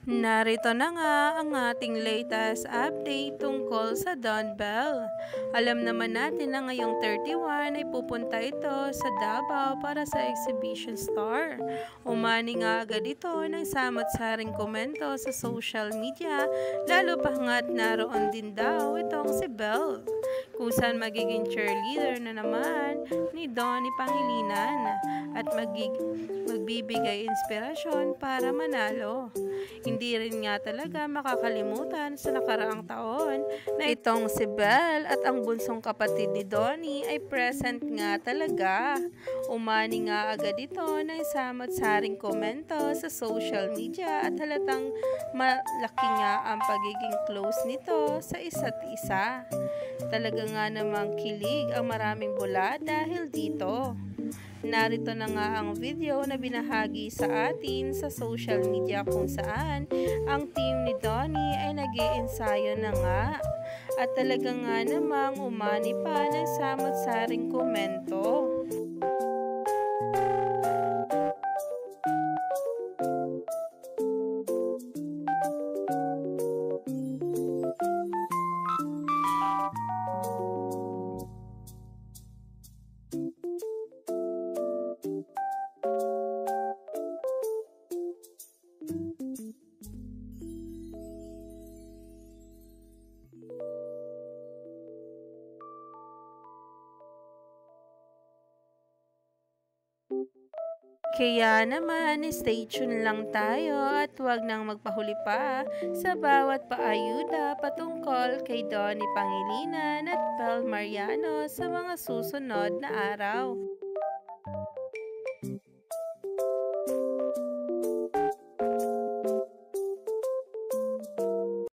Narito na nga ang ating latest update tungkol sa Don Bell. Alam naman natin na ngayong 31 ay pupunta ito sa Davao para sa exhibition star. Umani nga agad ito ng samot-saring komento sa social media, lalo pa nga't naroon din daw itong si Bell. Kung saan magiging cheerleader na naman ni Donnie Pangilinan at magbibigay inspirasyon para manalo. Hindi rin nga talaga makakalimutan sa nakaraang taon na itong si Belle at ang bunsong kapatid ni Donnie ay present nga talaga. Umani nga agad ito ng samot-saring komento sa social media at halatang malaki nga ang pagiging close nito sa isa't isa. Talaga nga namang kilig ang maraming bula dahil dito. Narito na nga ang video na binahagi sa atin sa social media kung saan ang team ni Donnie ay nag-iensayo na nga at talaga nga namang umani pa ng samot-saring komento. Kaya naman, stay tuned lang tayo at huwag nang magpahuli pa sa bawat paayuda patungkol kay Donnie Pangilinan at Belle Mariano sa mga susunod na araw.